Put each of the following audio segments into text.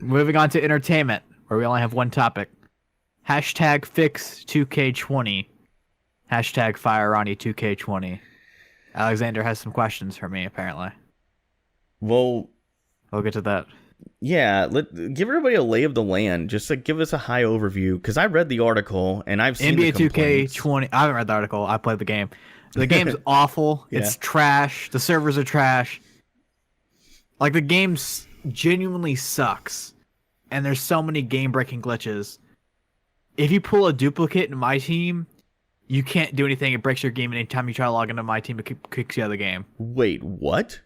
Moving on to entertainment, where we only have one topic. Hashtag fix 2K20. Hashtag fire Ronnie 2K20. Alexander has some questions for me, apparently. Well, We'll get to that. yeah, give everybody a lay of the land. Just like give us a high overview because I read the article and I've seen the NBA complaints. 2K20. I haven't read the article. I played the game. The game's awful. Yeah. It's trash. The servers are trash. Like, the game genuinely sucks. And there's so many game-breaking glitches. If you pull a duplicate in my team, you can't do anything. It breaks your game anytime you try to log into my team. It kicks you out of the game. Wait, what?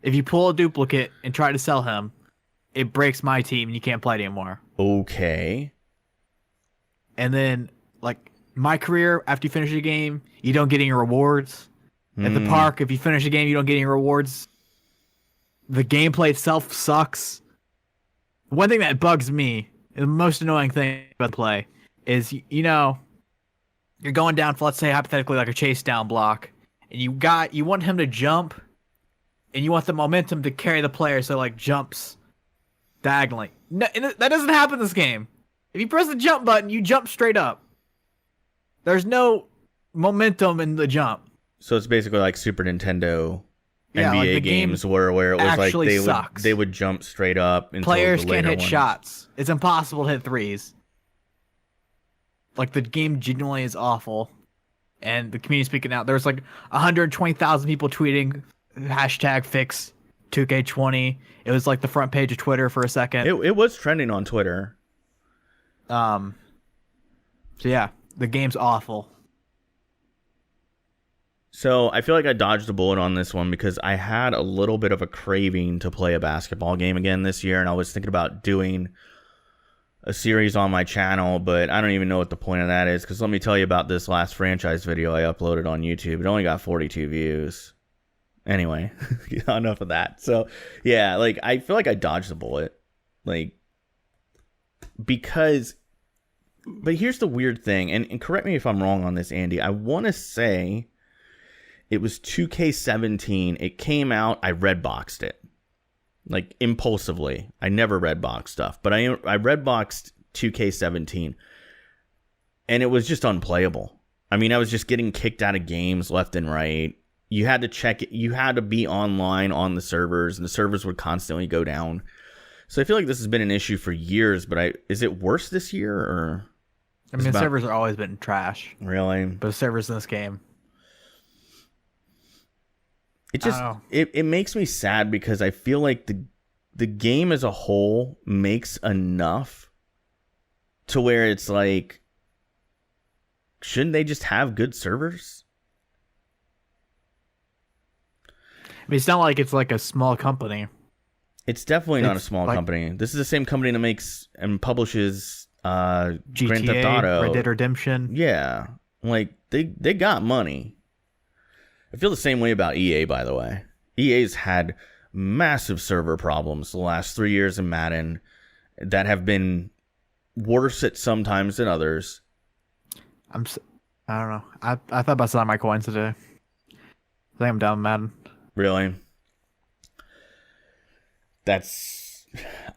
If you pull a duplicate and try to sell him, it breaks my team and you can't play it anymore. Okay. And then, like, my career, after you finish the game, you don't get any rewards. At the park, if you finish the game, you don't get any rewards. The gameplay itself sucks. One thing that bugs me, the most annoying thing about the play, is, you're going down for, let's say, hypothetically, like a chase down block, and you want him to jump, and you want the momentum to carry the player so, like, jumps diagonally. No, that doesn't happen in this game. If you press the jump button, you jump straight up. There's no momentum in the jump. So it's basically like Super Nintendo Yeah, like NBA the games game where it was like actually sucks. they would jump straight up until Players the can't later hit ones. shots. It's impossible to hit threes. Like, the game genuinely is awful. And the community speaking out. There's like 120,000 people tweeting hashtag fix 2K20. It was like the front page of Twitter for a second. It was trending on Twitter. So yeah, the game's awful. So I feel like I dodged a bullet on this one because I had a little bit of a craving to play a basketball game again this year, and I was thinking about doing a series on my channel, but I don't even know what the point of that is because let me tell you about this last franchise video I uploaded on YouTube. It only got 42 views. Anyway, enough of that. So yeah, like I feel like I dodged the bullet. Like, because, but here's the weird thing, and correct me if I'm wrong on this, Andy. I want to say it was 2K17. It came out, I redboxed it. Like, impulsively. I never redbox stuff, but I redboxed 2K17, and it was just unplayable. I mean, I was just getting kicked out of games left and right. You had to check it. You had to be online on the servers, and the servers would constantly go down. So I feel like this has been an issue for years, but is it worse this year, or? I mean, the servers have always been trash. Really? But the servers in this game. It just it makes me sad because I feel like the game as a whole makes enough to where it's like, shouldn't they just have good servers? I mean, it's not like it's like a small company. It's definitely not a small company. This is the same company that makes and publishes GTA, Grand Theft Auto, Red Dead Redemption. Yeah, like they got money. I feel the same way about EA, by the way. EA's had massive server problems the last 3 years in Madden that have been worse at sometimes than others. I don't know. I thought about selling my coins today. I think I'm done with Madden. Really?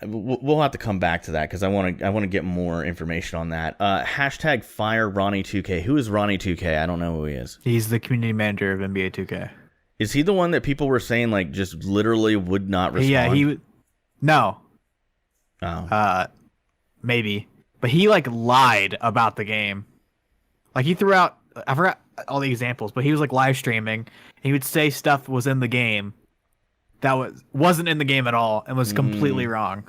We'll have to come back to that because I want to get more information on that. Hashtag fire Ronnie 2K. Who is Ronnie 2K? I don't know who he is. He's the community manager of NBA 2K. Is he the one that people were saying like just literally would not respond? Yeah, no. Oh. Maybe, but he like lied about the game. Like, he threw out, I forgot all the examples, but he was like live streaming. And he would say stuff was in the game that wasn't in the game at all and was completely wrong.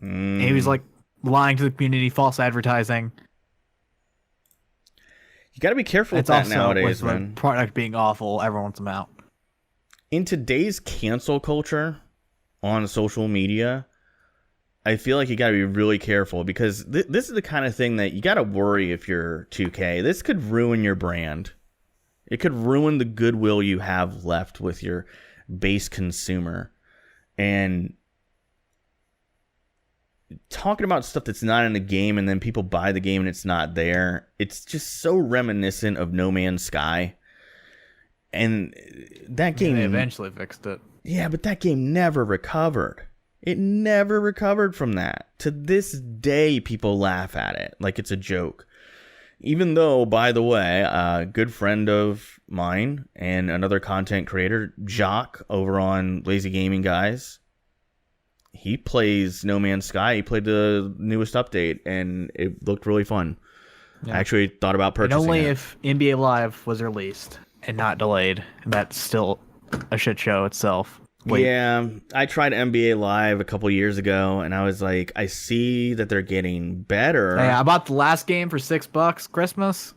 And he was like lying to the community, false advertising. You got to be careful with that nowadays, man. The product being awful, everyone wants them out. In today's cancel culture on social media, I feel like you got to be really careful because this is the kind of thing that you got to worry if you're 2K. This could ruin your brand. It could ruin the goodwill you have left with your base consumer. And talking about stuff that's not in the game and then people buy the game and it's not there, it's just so reminiscent of No Man's Sky. And that game... They eventually fixed it. Yeah, but that game never recovered. It never recovered from that. To this day, people laugh at it like it's a joke. Even though, by the way, a good friend of mine and another content creator, Jock, over on Lazy Gaming Guys, he plays No Man's Sky. He played the newest update, and it looked really fun. Yeah. I actually thought about And purchasing only it. if NBA Live was released and not delayed. That's still a shit show itself. Wait. Yeah, I tried NBA Live a couple years ago, and I was like, I see that they're getting better. Hey, I bought the last game for $6 Christmas.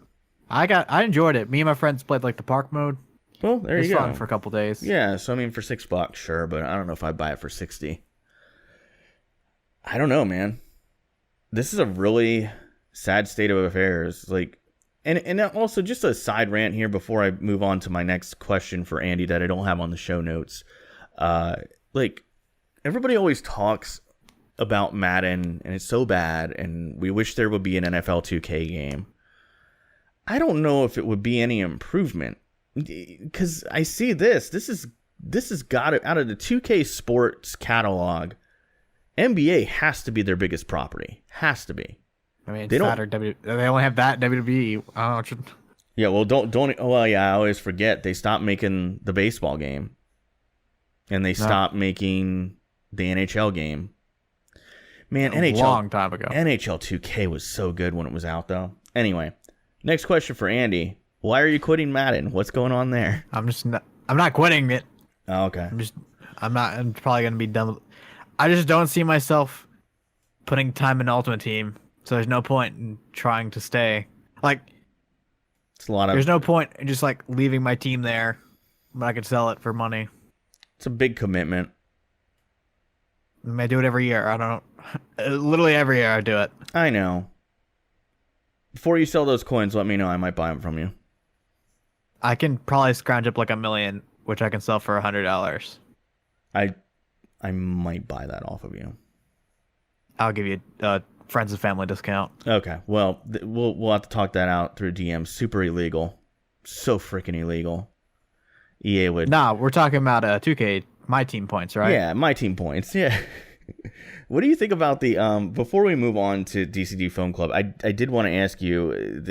I enjoyed it. Me and my friends played like the park mode. Well, there It was you go. fun for a couple days. Yeah, so I mean, for $6, sure, but I don't know if I'd buy it for 60. I don't know, man. This is a really sad state of affairs. Like, and also just a side rant here before I move on to my next question for Andy that I don't have on the show notes. Like, everybody always talks about Madden, and it's so bad, and we wish there would be an NFL 2K game. I don't know if it would be any improvement, because I see this has got it out of the 2K Sports catalog. NBA has to be their biggest property. Has to be. I mean, They don't- they only have that WWE. I don't know. Yeah, well, don't. Well, yeah, I always forget they stopped making the baseball game, and they stopped making the NHL game. Man, A long time ago. NHL 2K was so good when it was out, though. Anyway, next question for Andy: why are you quitting Madden? What's going on there? I'm not quitting it. Oh, okay. I'm probably gonna be done. I just don't see myself putting time in Ultimate Team, so there's no point in trying to stay. Like, It's a lot of. there's no point in just like leaving my team there when I could sell it for money. It's a big commitment. I mean, I do it every year. I don't. Literally every year I do it. I know. Before you sell those coins, let me know. I might buy them from you. I can probably scrounge up like $1 million, which I can sell for $100. I might buy that off of you. I'll give you a friends and family discount. Okay. Well, we'll have to talk that out through DM. Super illegal. So freaking illegal. EA would. Nah, we're talking about 2K, my team points, right? Yeah, my team points. Yeah. What do you think about the before we move on to DCD Phone Club, I did want to ask you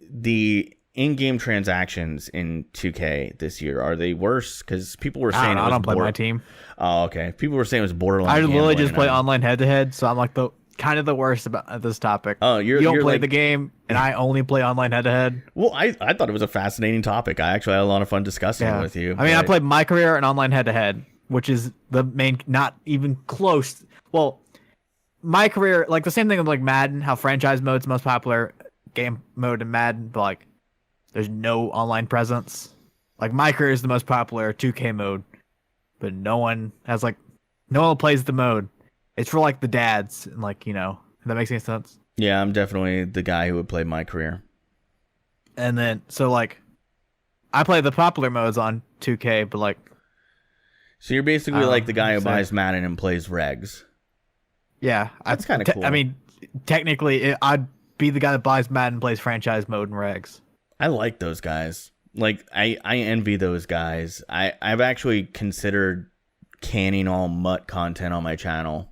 the in-game transactions in 2K this year, are they worse? Because people were saying I don't play my team. Oh, okay. People were saying it was borderline. I literally gambling, just play and I- online head-to-head, so I'm like the kind of the worst about this topic. Oh, you don't you're play like- the game, and I only play online head-to-head. Well, I thought it was a fascinating topic. I actually had a lot of fun discussing it with you. I mean, I but- played my career and online head-to-head, which is the main, not even close. Well, my career, like the same thing with like Madden, how franchise mode's the most popular game mode in Madden, but like there's no online presence. Like my career is the most popular 2K mode, but no one plays the mode. It's for like the dads and like, if that makes any sense. Yeah, I'm definitely the guy who would play my career. And then so like I play the popular modes on 2K, but like So you're basically like the guy who so- buys Madden and plays regs. yeah, That's kinda cool. I mean, technically, I'd be the guy that buys Madden and plays franchise mode and regs. I like those guys. Like I envy those guys. I've actually considered canning all MUT content on my channel.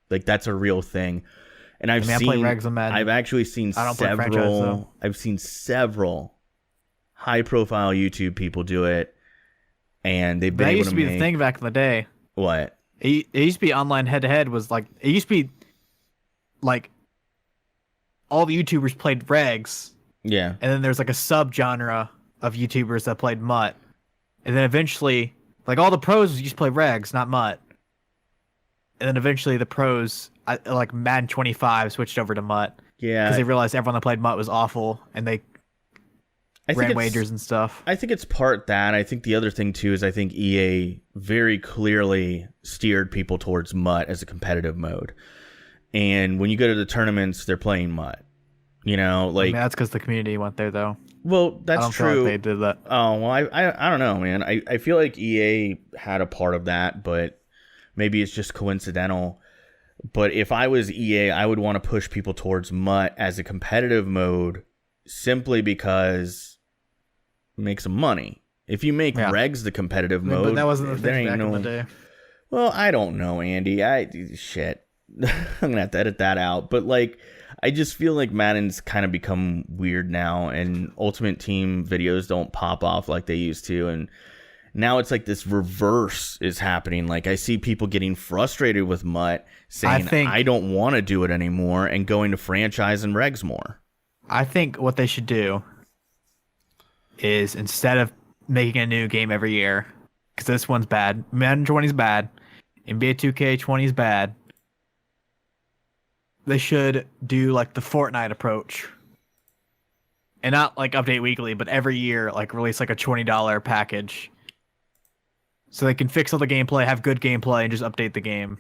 Like that's a real thing. And I play regs on Madden. I've actually seen I don't play franchise, though. I've seen several high profile YouTube people do it, and they've been That able used to to be make the thing back in the day. what? It used to be online head to head was like it used to be like all the YouTubers played regs, Yeah. and then there's like a subgenre of YouTubers that played MUT, and then eventually like all the pros used to play regs, not MUT, and then eventually the pros like Madden 25 switched over to MUT Yeah. because they realized everyone that played MUT was awful, and they I think ran it's- wagers and stuff. I think it's part that. I think the other thing too is I think EA very clearly steered people towards MUT as a competitive mode. And when you go to the tournaments, they're playing MUT. I Like, mean, that's because the community went there, though. well, I that's don't true. feel like they did that. Oh, well, I don't know, man. I feel like EA had a part of that, but maybe it's just coincidental. But if I was EA, I would want to push people towards MUT as a competitive mode simply because it makes some money. If you make Yeah. regs the competitive I mean, mode, but that wasn't the there thing ain't back no... in the day. Well, I don't know, Andy. Shit. I'm gonna have to edit that out. But like, I just feel like Madden's kind of become weird now, and Ultimate Team videos don't pop off like they used to, and now it's like this reverse is happening. Like I see people getting frustrated with MUT, saying I don't want to do it anymore, and going to franchise and regs more. I think what they should do is, instead of making a new game every year, because this one's bad, Madden 20 is bad, NBA 2K20 is bad, they should do like the Fortnite approach. And not like update weekly, but every year like release like a $20 package. So they can fix all the gameplay, have good gameplay, and just update the game.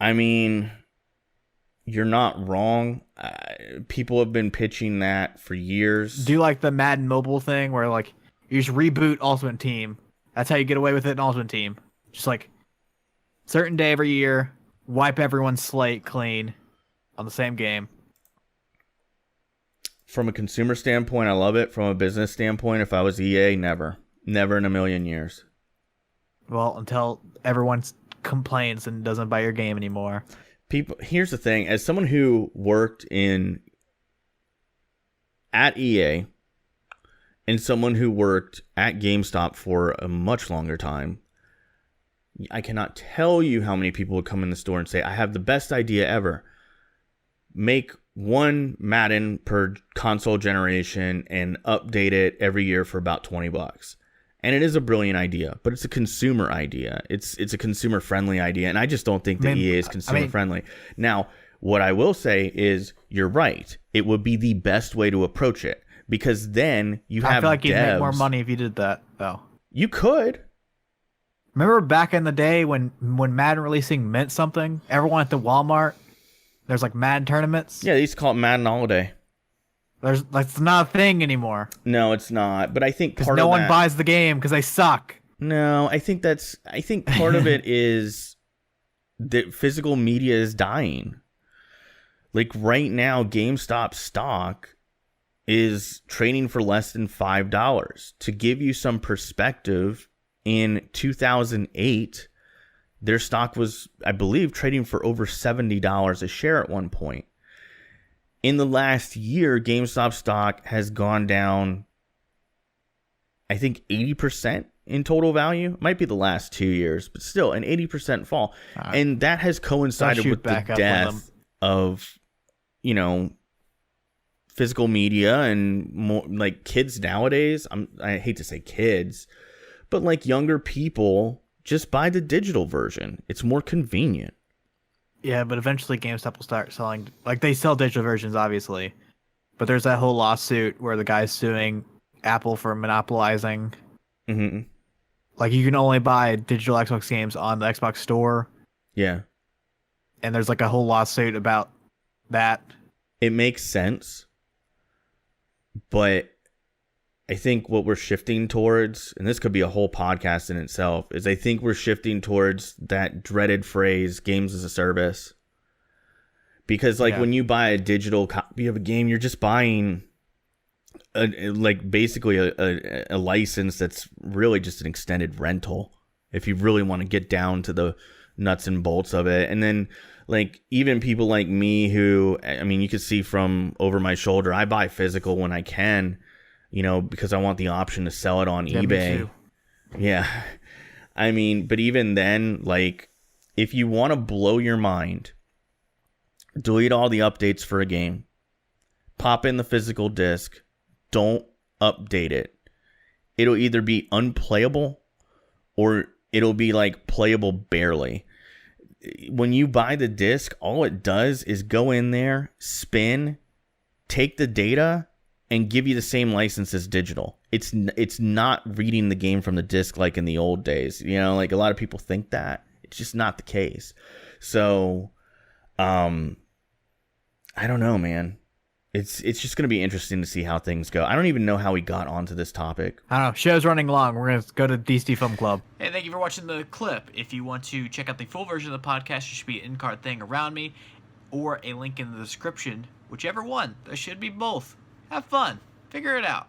I mean, you're not wrong. People have been pitching that for years. Do like the Madden mobile thing where like you just reboot Ultimate Team. That's how you get away with it in Ultimate Team. Just like certain day every year, wipe everyone's slate clean on the same game. From a consumer standpoint, I love it. From a business standpoint, if I was EA, never in a million years. Well, until everyone complains and doesn't buy your game anymore. Here's the thing. As someone who worked at EA and someone who worked at GameStop for a much longer time, I cannot tell you how many people would come in the store and say, I have the best idea ever. Make one Madden per console generation and update it every year for about $20. And it is a brilliant idea, but it's a consumer idea. It's a consumer friendly idea, and I just don't think that EA is consumer friendly. Now, what I will say is you're right. It would be the best way to approach it, because then you have devs. I feel like you'd make more money if you did that, though. You could. Remember back in the day when Madden releasing meant something? Everyone at the Walmart, there's like Madden tournaments. Yeah, they used to call it Madden Holiday. It's not a thing anymore. No, it's not. But I think part of no one buys the game because they suck. No, I think part of it is that physical media is dying. Like right now, GameStop stock is trading for less than $5. To give you some perspective, in 2008, their stock was, I believe, trading for over $70 a share at one point. In the last year, GameStop stock has gone down, I think, 80% in total value. Might be the last 2 years, but still an 80% fall. And that has coincided with the death of, physical media and more like kids nowadays. I hate to say kids, but like younger people just buy the digital version. It's more convenient. Yeah, but eventually GameStop will start selling, like they sell digital versions, obviously. But there's that whole lawsuit where the guy's suing Apple for monopolizing. Mm-hmm. Like you can only buy digital Xbox games on the Xbox store. Yeah. And there's like a whole lawsuit about that. It makes sense. But I think what we're shifting towards, and this could be a whole podcast in itself, is I think we're shifting towards that dreaded phrase, games as a service. Because when you buy a digital copy of a game, you're just buying basically a license that's really just an extended rental, if you really want to get down to the nuts and bolts of it. And then even people like me who, you can see from over my shoulder, I buy physical when I can. Because I want the option to sell it on eBay. Me too. Yeah. But even then, if you want to blow your mind, delete all the updates for a game, pop in the physical disc, don't update it. It'll either be unplayable or it'll be playable barely. When you buy the disc, all it does is go in there, spin, take the data, and give you the same license as digital. It's not reading the game from the disc like in the old days. A lot of people think that. It's just not the case. So, I don't know, man. It's just going to be interesting to see how things go. I don't even know how we got onto this topic. I don't know. Show's running long. We're going to go to DC Film Club. Hey, thank you for watching the clip. If you want to check out the full version of the podcast, there should be an in-card thing around me or a link in the description. Whichever one. There should be both. Have fun. Figure it out.